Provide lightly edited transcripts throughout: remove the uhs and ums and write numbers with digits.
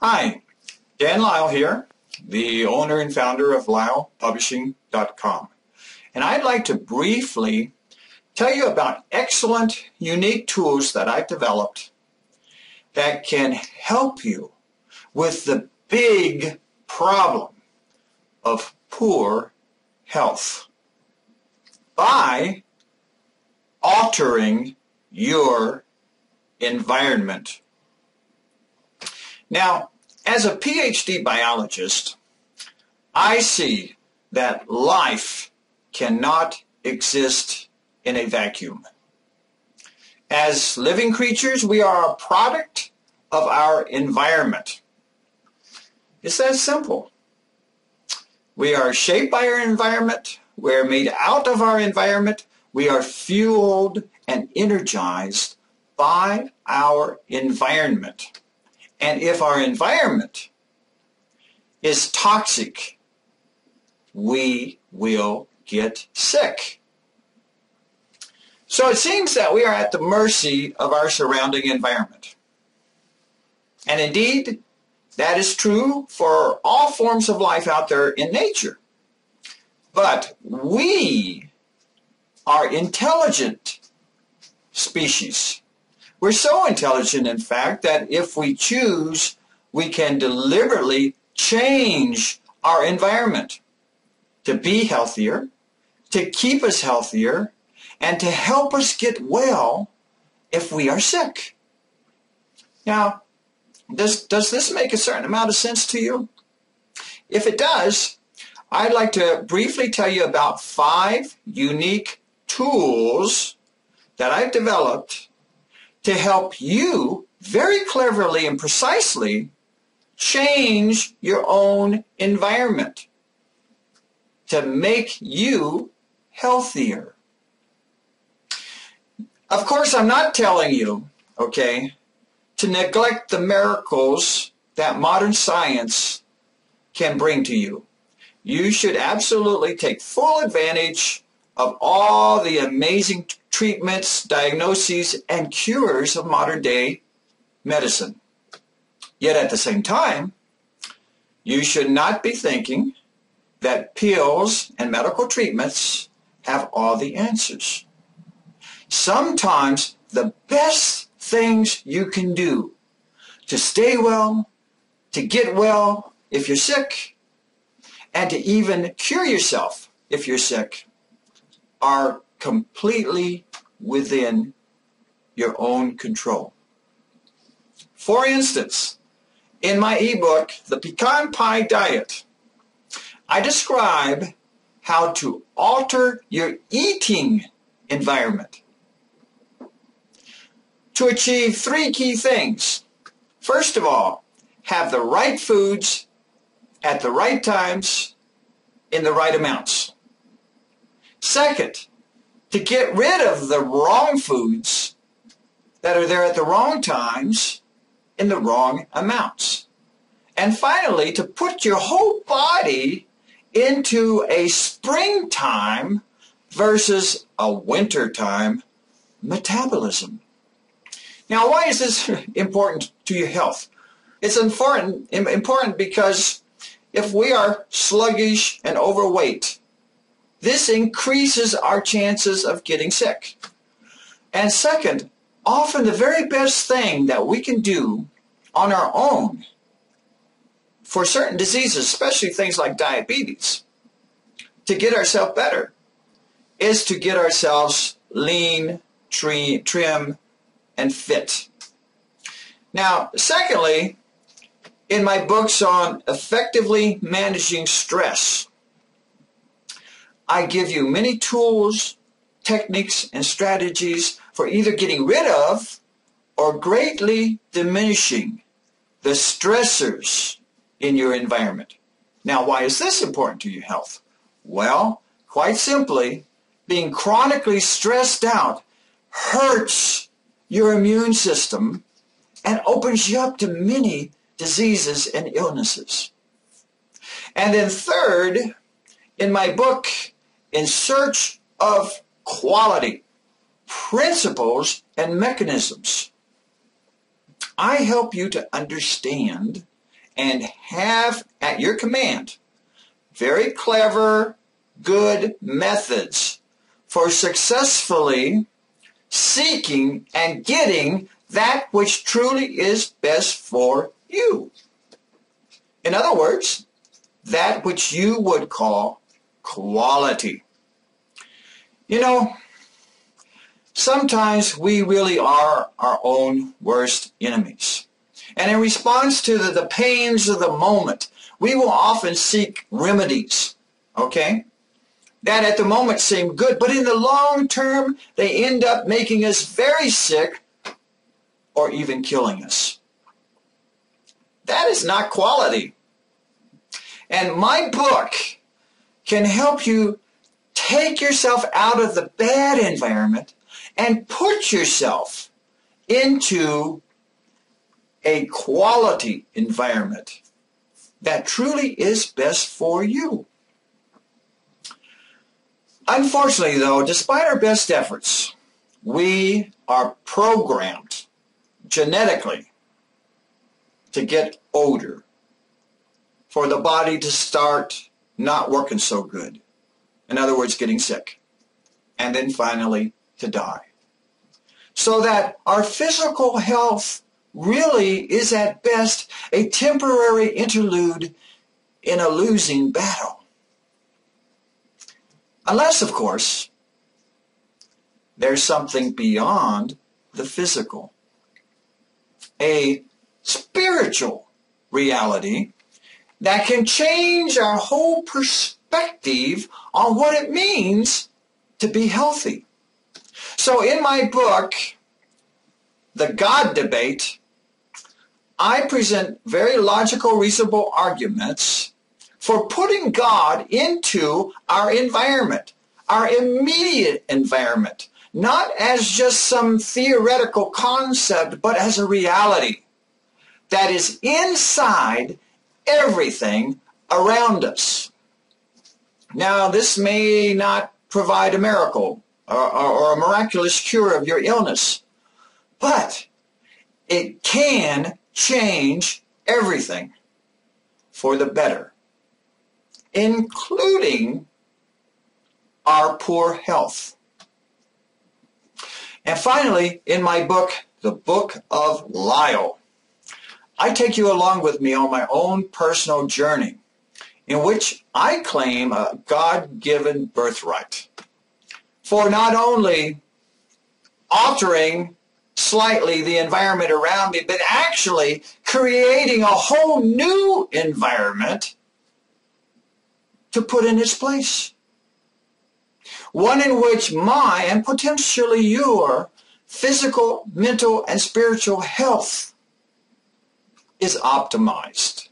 Hi, Dan Lyle here, the owner and founder of LylePublishing.com. And I'd like to briefly tell you about excellent, unique tools that I've developed that can help you with the big problem of poor health by altering your environment. Now, as a PhD biologist, I see that life cannot exist in a vacuum. As living creatures, we are a product of our environment. It's that simple. We are shaped by our environment. We're made out of our environment. We are fueled and energized by our environment. And if our environment is toxic, we will get sick. So it seems that we are at the mercy of our surrounding environment. And indeed, that is true for all forms of life out there in nature. But we are intelligent species. We're so intelligent, in fact, that if we choose, we can deliberately change our environment to be healthier, to keep us healthier, and to help us get well if we are sick. Now, does this make a certain amount of sense to you? If it does, I'd like to briefly tell you about 5 unique tools that I've developed to help you very cleverly and precisely change your own environment to make you healthier. Of course, I'm not telling you, okay, to neglect the miracles that modern science can bring to you. You should absolutely take full advantage of all the amazing treatments, diagnoses, and cures of modern day medicine. Yet at the same time, you should not be thinking that pills and medical treatments have all the answers. Sometimes the best things you can do to stay well, to get well if you're sick, and to even cure yourself if you're sick, are completely within your own control. For instance, in my ebook, The Pecan Pie Diet, I describe how to alter your eating environment to achieve 3 key things. First of all, have the right foods at the right times in the right amounts. Second, to get rid of the wrong foods that are there at the wrong times in the wrong amounts. And finally, to put your whole body into a springtime versus a wintertime metabolism. Now, why is this important to your health? It's important because if we are sluggish and overweight, this increases our chances of getting sick. And second, often the very best thing that we can do on our own for certain diseases, especially things like diabetes, to get ourselves better, is to get ourselves lean, trim, and fit. Now, secondly, in my books on effectively managing stress, I give you many tools, techniques, and strategies for either getting rid of or greatly diminishing the stressors in your environment. Now, why is this important to your health? Well, quite simply, being chronically stressed out hurts your immune system and opens you up to many diseases and illnesses. And then third, in my book, In Search of Quality, Principles and Mechanisms, I help you to understand and have at your command very clever, good methods for successfully seeking and getting that which truly is best for you. In other words, that which you would call quality. You know, sometimes we really are our own worst enemies. And in response to the pains of the moment, we will often seek remedies, okay, that at the moment seem good, but in the long term, they end up making us very sick or even killing us. That is not quality. And my book can help you take yourself out of the bad environment and put yourself into a quality environment that truly is best for you. Unfortunately, though, despite our best efforts, we are programmed genetically to get older, for the body to start not working so good. In other words, getting sick, and then finally to die. So that our physical health really is at best a temporary interlude in a losing battle. Unless, of course, there's something beyond the physical. A spiritual reality that can change our whole perspective on what it means to be healthy. So in my book, The God Debate, I present very logical, reasonable arguments for putting God into our environment, our immediate environment, not as just some theoretical concept, but as a reality that is inside everything around us. Now, this may not provide a miracle or a miraculous cure of your illness, but it can change everything for the better, including our poor health. And finally, in my book, The Book of Lyle, I take you along with me on my own personal journey in which I claim a God-given birthright for not only altering slightly the environment around me, but actually creating a whole new environment to put in its place. One in which my, and potentially your, physical, mental, and spiritual health is optimized.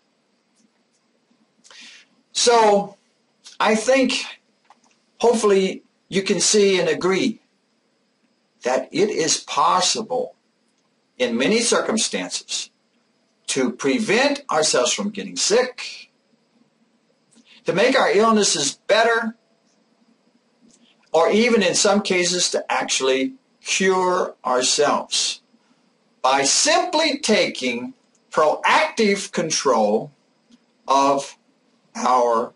So, I think, hopefully, you can see and agree that it is possible in many circumstances to prevent ourselves from getting sick, to make our illnesses better, or even in some cases to actually cure ourselves by simply taking proactive control of our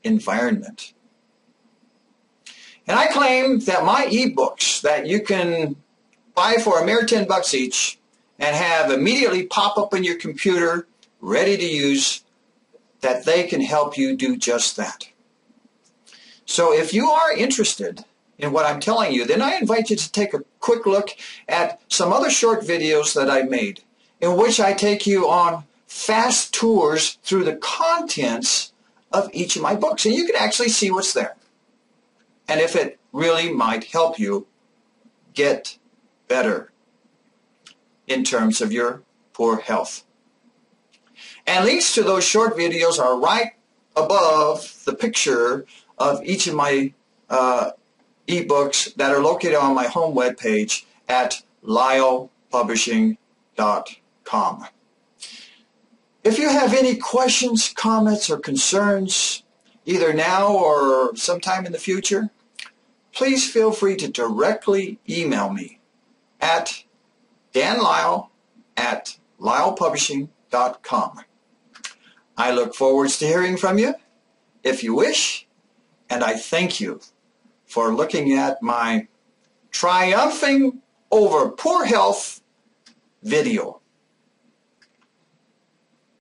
environment. And I claim that my ebooks that you can buy for a mere $10 each and have immediately pop up in your computer ready to use, that they can help you do just that. So if you are interested in what I'm telling you, then I invite you to take a quick look at some other short videos that I made in which I take you on fast tours through the contents of each of my books. And you can actually see what's there, and if it really might help you get better in terms of your poor health. And links to those short videos are right above the picture of each of my ebooks that are located on my home webpage at lylepublishing.com. If you have any questions, comments, or concerns, either now or sometime in the future, please feel free to directly email me at danlyle@lylepublishing.com. I look forward to hearing from you if you wish, and I thank you for looking at my triumphing over poor health video.